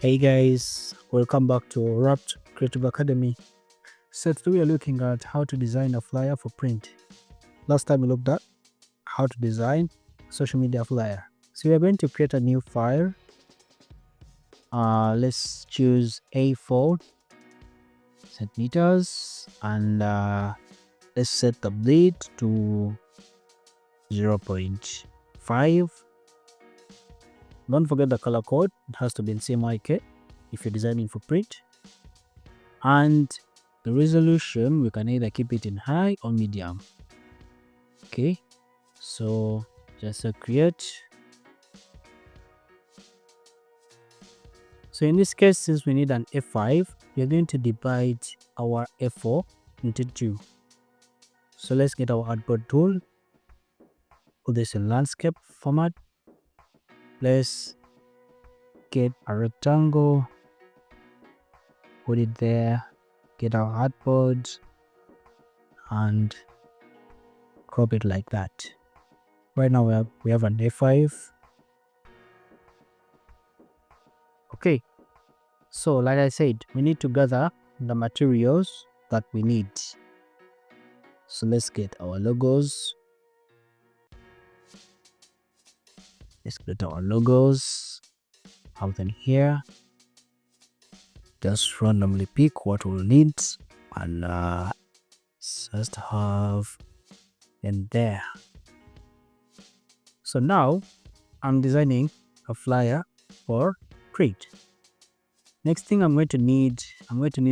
Hey guys, welcome back to Wrapped Creative Academy. So today we are looking at how to design a flyer for print. Last time we looked at how to design social media flyer. So we are going to create a new file. Let's choose A4 centimeters and let's set the width to 0.5. Don't forget the color code. It has to be in CMYK if you're designing for print. And the resolution, we can either keep it in high or medium. Okay, so just create. So in this case, since we need an A5, we are going to divide our A4 into 2. So let's get our artboard tool, put this in landscape format. Let's get a rectangle, put it there, get our artboard and crop it like that. Right now we have an A5. Okay, so like I said, we need to gather the materials that we need. So let's get our logos. Let's get our logos. Have them here. Just randomly pick what we'll need and just have them there. So now I'm designing a flyer for print. Next thing I'm going to need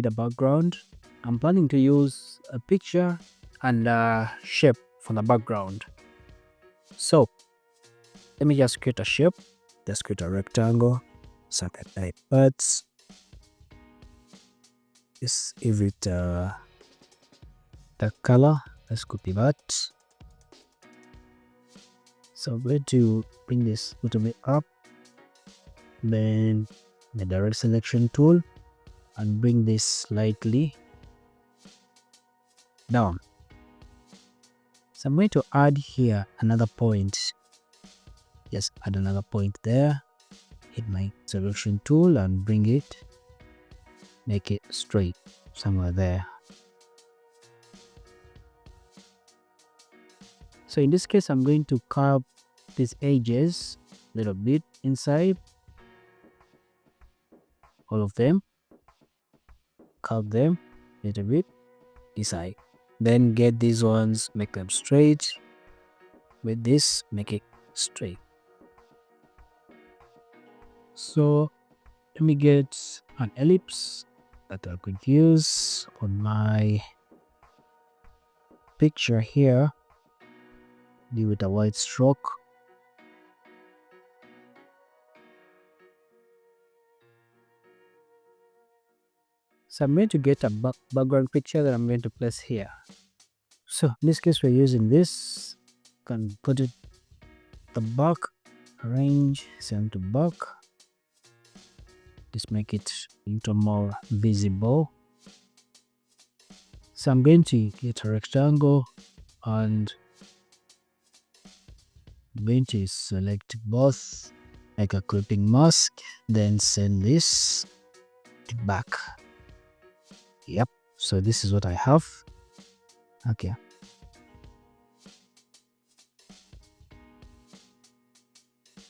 a background. I'm planning to use a picture and a shape for the background. So let me just create a shape. Just create a rectangle, something like that. Just give it the color. Let's copy that. So I'm going to bring this a little bit up, then the direct selection tool and bring this slightly down. So I'm going to add here another point. Just add another point there. Hit my selection tool and bring it, make it straight somewhere there. So in this case, I'm going to curve these edges a little bit inside, all of them, curve them a little bit inside. Then get these ones, make them straight. With this, make it straight. So let me get an ellipse that I could use on my picture here. Do with a white stroke. So I'm going to get a background picture that I'm going to place here. So in this case, we're using this. Can put it the back, arrange, send to back. Just make it a little more visible. So I'm going to get a rectangle and I'm going to select both, like a clipping mask, then send this back. Yep, so this is what I have. Okay,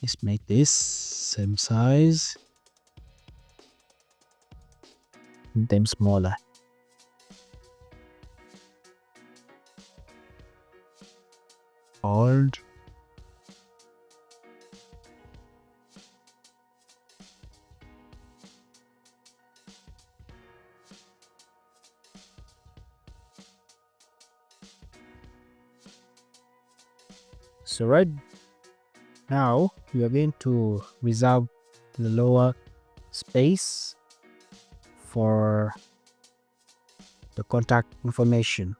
let's make this same size, then smaller. Hold. So right now we are going to reserve the lower space for the contact information.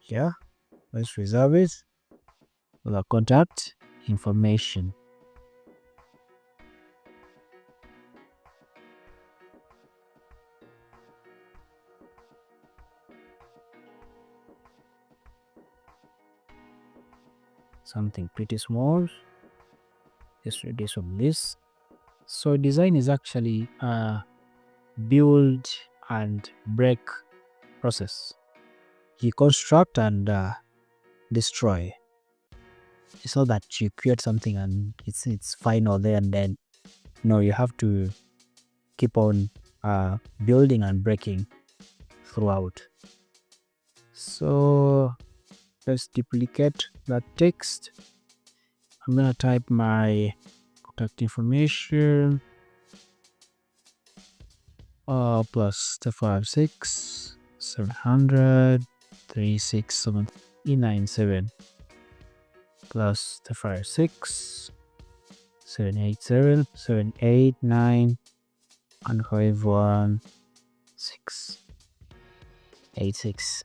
Yeah, let's reserve it for the contact information. Something pretty small. Just reduce from this. So design is actually a build and break process. You construct and destroy. It's not that you create something and it's final there and then. No, you have to keep on building and breaking throughout. So let's duplicate that text. I'm gonna type my contact information plus the 56 700 367 plus the 56 787 789 and 51686.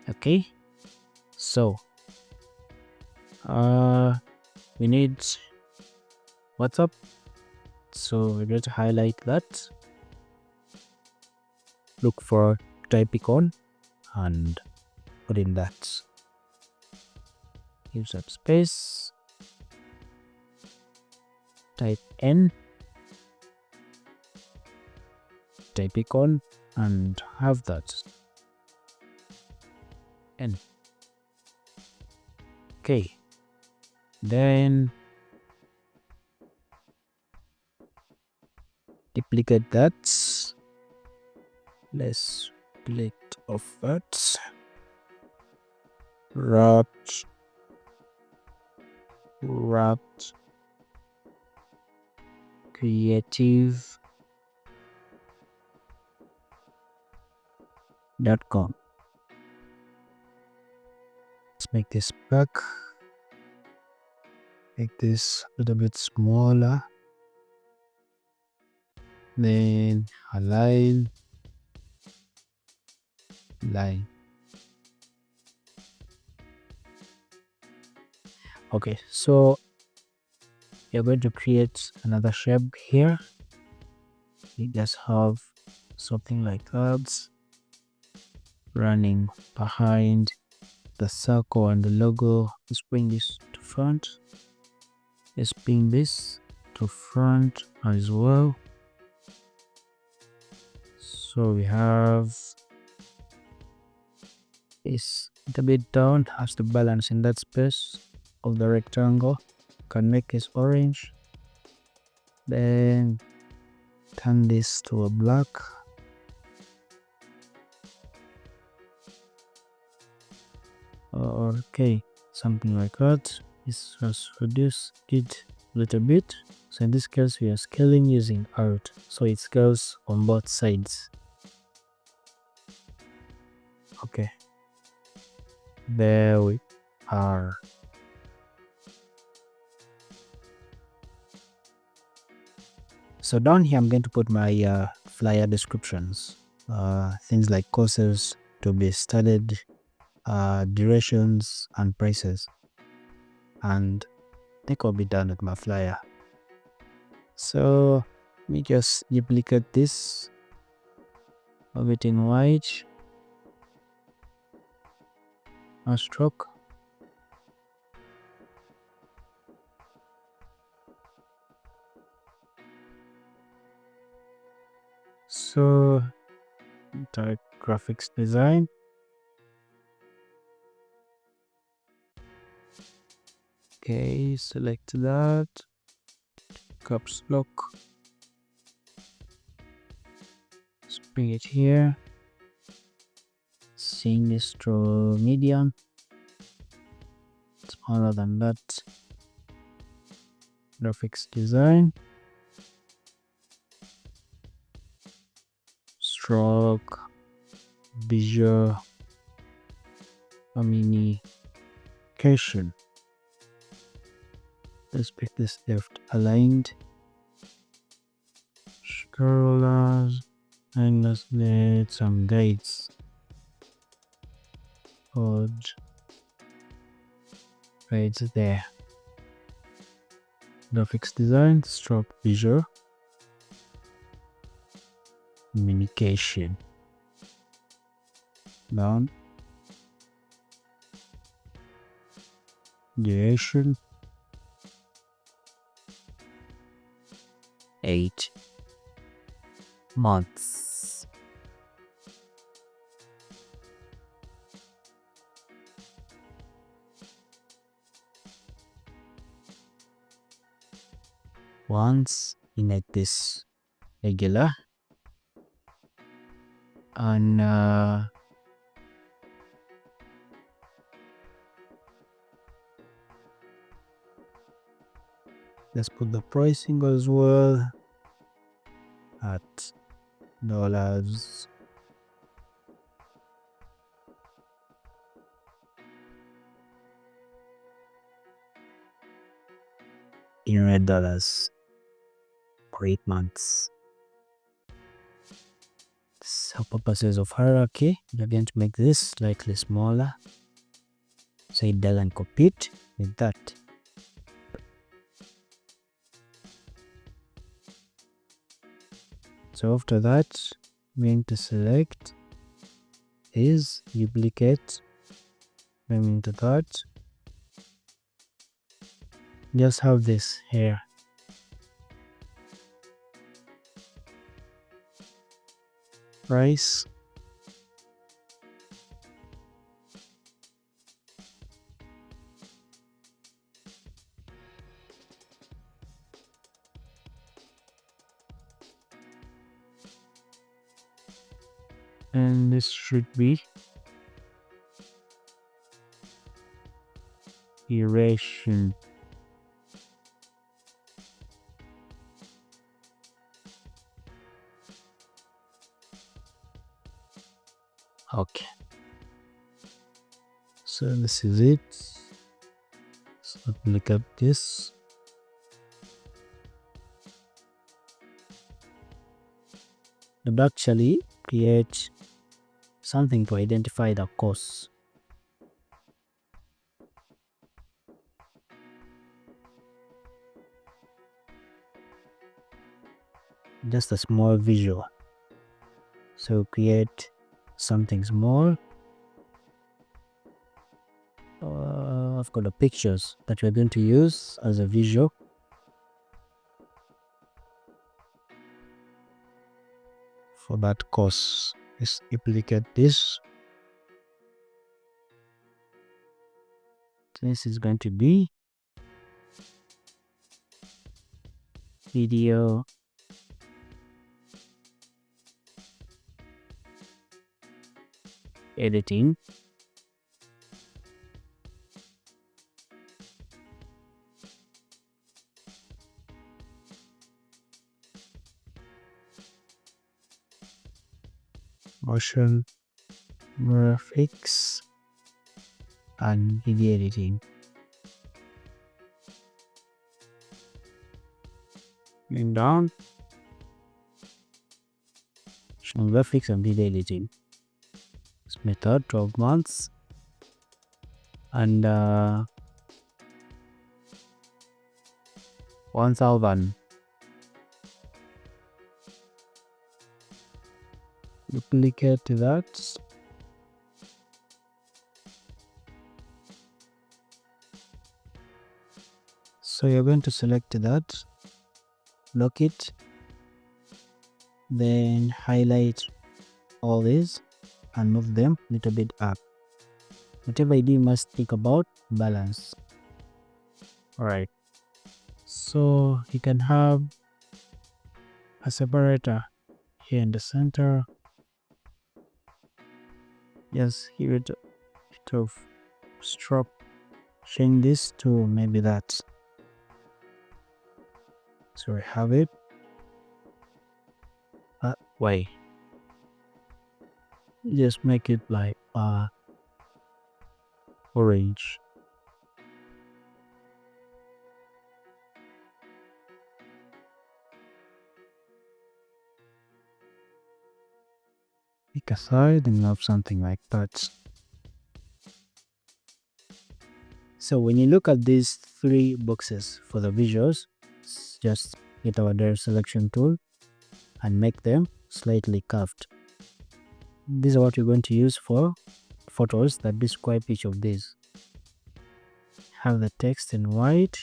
Okay, so we need WhatsApp, so we're going to highlight that, look for type icon and put in that, give some space, type N, type icon and have that N. Okay, then duplicate that. Let's split off that. Wrapped creative.com. Let's make this back. Make this a little bit smaller. Then align, line. Okay, so you're going to create another shape here. You just have something like that running behind the circle and the logo. Let's bring this to front. Let's bring this to front as well. So we have this a bit down, has to balance in that space of the rectangle. Can make this orange, then turn this to a black. Okay, something like that. This has reduced it a little bit. So in this case we are scaling using art, so it scales on both sides. Okay, there we are. So down here I'm going to put my flyer descriptions, things like courses to be studied, durations and prices, and I think I'll be done with my flyer. So let me just duplicate this, have it in white, a stroke. So type graphics design. Okay, select that, caps lock, let's bring it here, sync this to medium, smaller than that, graphics design, stroke, visual communication. Let's make this left aligned, scrollers, and let's let some guides. Code right there. Graphics design, stroke, visual communication. Down, duration, 8 months. Once you make this regular, and let's put the pricing as well at dollars. In red dollars for 8 months. So purposes of hierarchy, we're going to make this slightly smaller so it doesn't compete with that. So after that, I'm going to select is duplicate, going into that. Just have this here. Price. And this should be duration. Okay. So this is it. So look up this. And actually create something to identify the course. Just a small visual. So create something small. I've got the pictures that we're going to use as a visual. For that course, let's duplicate this. This is going to be video editing. Motion graphics and video editing. Going down, motion graphics and video editing. This method 12 months and 1000. Duplicate that. So you're going to select that, lock it, then highlight all these and move them a little bit up. Whatever you do, you must think about balance. Alright, so you can have a separator here in the center. Just give it a bit of stroke. Change this to maybe that. So we have it that way. Just make it like orange. Pick a side and have something like that. So when you look at these three boxes for the visuals, just get our direct selection tool and make them slightly curved. These are what you're going to use for photos that describe each of these. Have the text in white.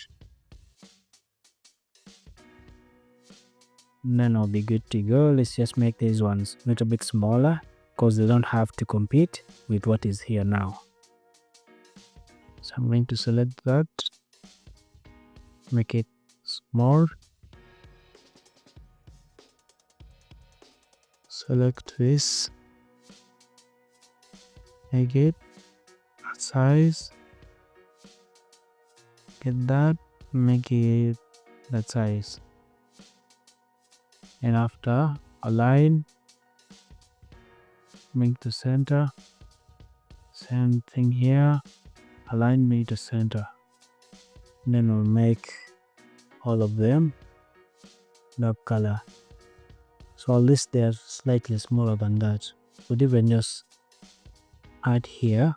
then I'll be good to go. Let's just make these ones a little bit smaller because they don't have to compete with what is here now. So I'm going to select that, make it small, select this, make it that size, get that, make it that size, and after align, make the center, same thing here, align, make the center, and then we'll make all of them dark color. So at least they're slightly smaller than that. We'd even just add here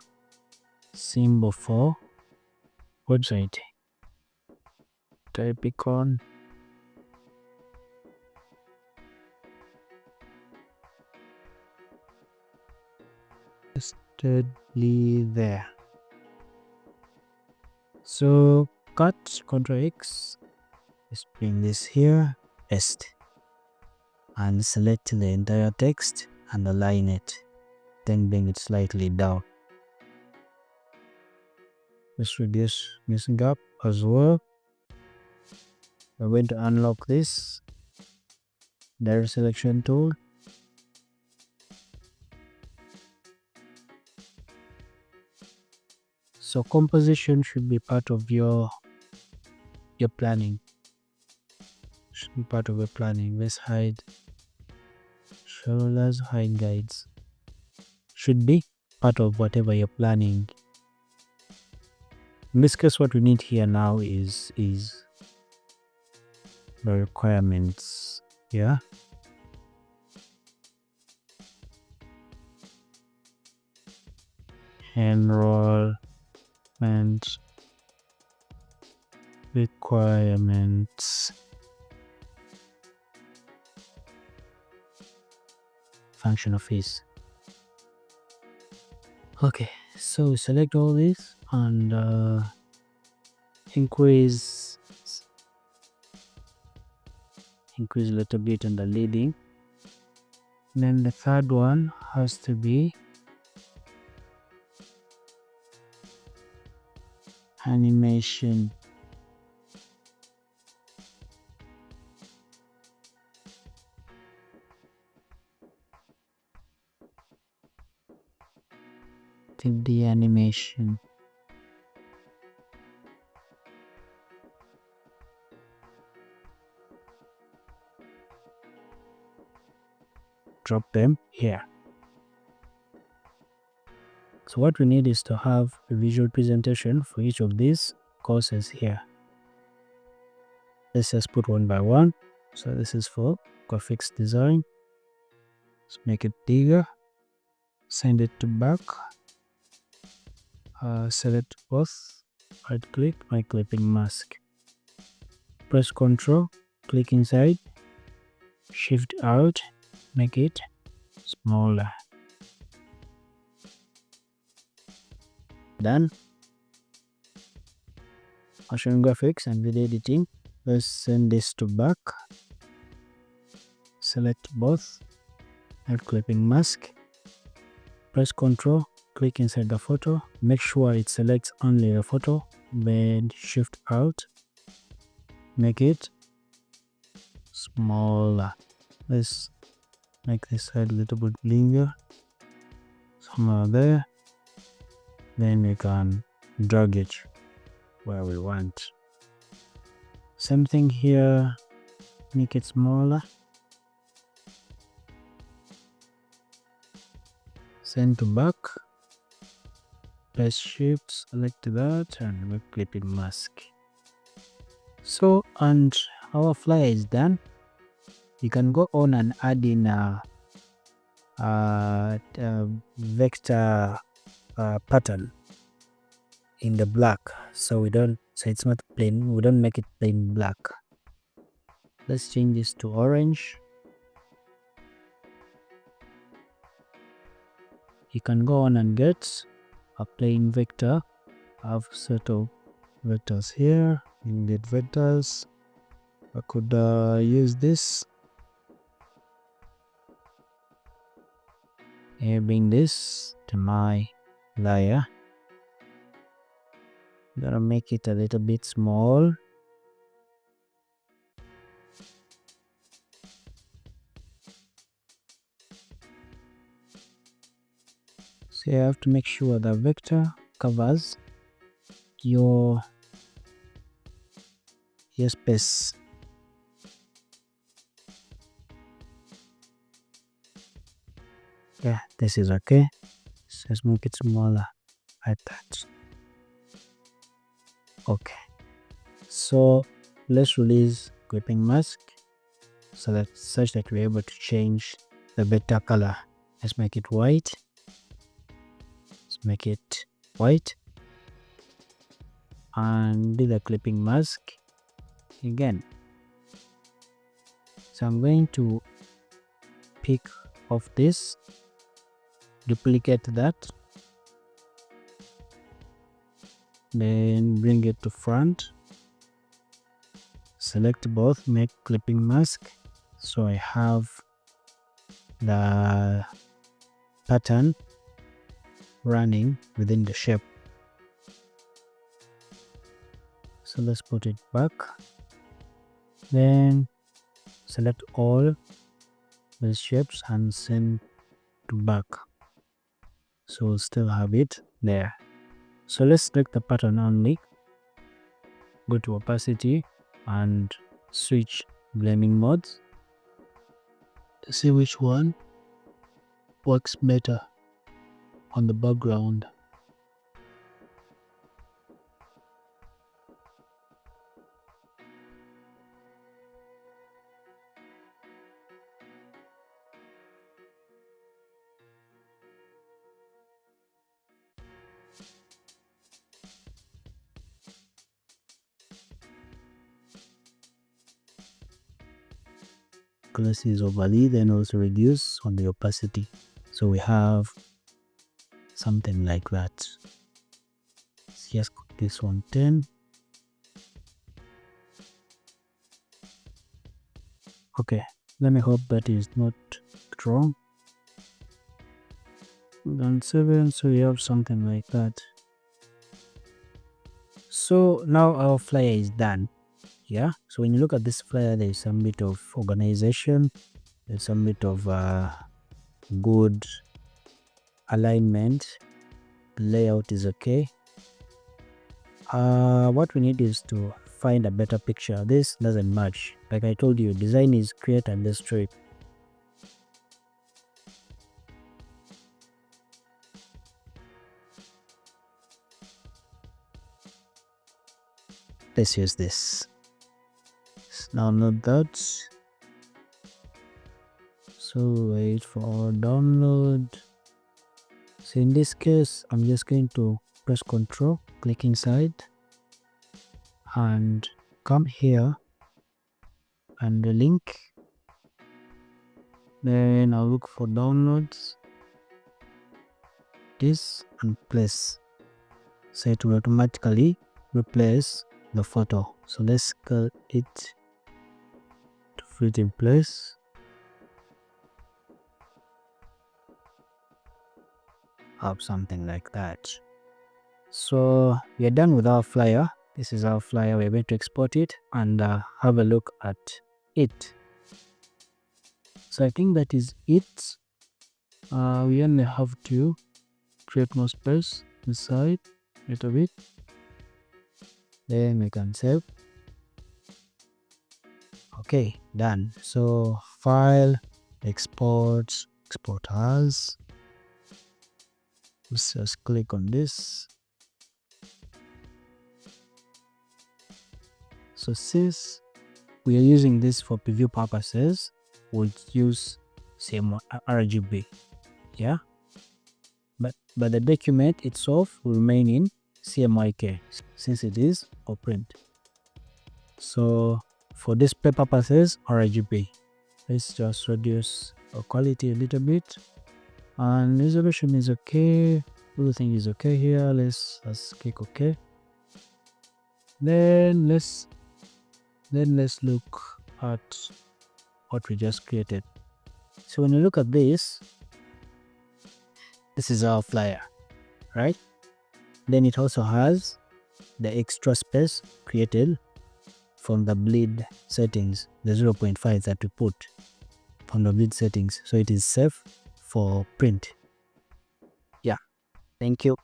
symbol for website, type icon, steadily there. So cut, Ctrl X, let's bring this here, paste, and select the entire text and align it, then bring it slightly down. Let's reduce this gap as well. We're going to unlock this direct selection tool. So composition should be part of your planning. Should be part of your planning. Let's hide shoulders, hide guides. Should be part of whatever you're planning. In this case, what we need here now is the requirements. Yeah. Enrollment requirements, function of is. Okay, so select all this and increase a little bit on the leading. Then the third one has to be animation. Take the animation. Drop them here. So what we need is to have a visual presentation for each of these courses here. Let's just put one by one. So this is for graphics design. Let's make it bigger. Send it to back. Select both. Right click, my clipping mask. Press Ctrl, click inside. Shift out, make it smaller. Done. Motion graphics and video editing. Let's send this to back. Select both. Add clipping mask. Press Ctrl, click inside the photo. Make sure it selects only the photo. Then shift out. Make it smaller. Let's make this side a little bit bigger. Somewhere there. Then we can drag it where we want. Same thing here, make it smaller. Send to back. Press Shift, select that, and make clipping mask. So, and our flyer is done. You can go on and add in a vector pattern in the black, so it's not plain. We don't make it plain black. Let's change this to orange. You can go on and get a plain vector. I have set of vectors here. Indeed vectors. I could use this bring this to my layer. I'm gonna make it a little bit small. So you have to make sure the vector covers your space. Yeah, this is okay. So let's make it smaller like that. Okay, so let's release clipping mask such that we're able to change the vector color. Let's make it white. Let's make it white and do the clipping mask again. So I'm going to pick off this, duplicate that, then bring it to front, select both, make clipping mask. So I have the pattern running within the shape. So let's put it back, then select all these shapes and send to back. So we'll still have it there. So let's select the pattern only, go to opacity and switch blending modes to see which one works better on the background. Because is overlay, then also reduce on the opacity. So we have something like that. Let's just put this one 10. Okay, let me hope that is not wrong. Then 7, so we have something like that. So now our flyer is done. Yeah, so when you look at this flyer, there is some bit of organization, there's some bit of good alignment, layout is okay. What we need is to find a better picture. This doesn't match. Like I told you, design is create and destroy. Let's use this. Now not that. So wait for our download. So in this case, I'm just going to press Ctrl, click inside, and come here and the link. Then I'll look for downloads, this, and place. So it will automatically replace the photo. So let's scale it to fit in place. Have something like that. So we are done with our flyer. This is our flyer. We're going to export it and have a look at it. So I think that is it. We only have to create more space inside a little bit. Then we can save. Okay, done. So file, export as. Let's just click on this. So since we are using this for preview purposes, we'll use same RGB. Yeah, but the document itself will remain in CMYK since it is for print. So for display purposes, RGB. Let's just reduce the quality a little bit, and resolution is okay. Everything is okay here. Let's just click OK. Then let's look at what we just created. So when you look at this, This is our flyer, right? Then it also has the extra space created from the bleed settings, the 0.5 that we put from the bleed settings, so it is safe for print. Yeah, thank you.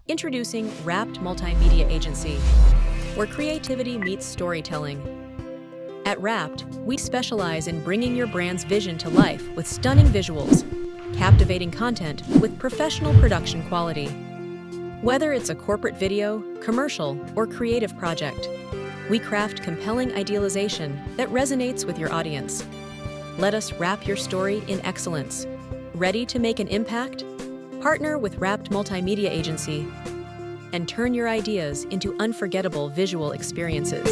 Introducing Wrapped Multimedia Agency, where creativity meets storytelling. At Wrapped, we specialize in bringing your brand's vision to life with stunning visuals, captivating content with professional production quality. Whether it's a corporate video, commercial, or creative project, we craft compelling idealization that resonates with your audience. Let us wrap your story in excellence. Ready to make an impact? Partner with Wrapped Multimedia Agency and turn your ideas into unforgettable visual experiences.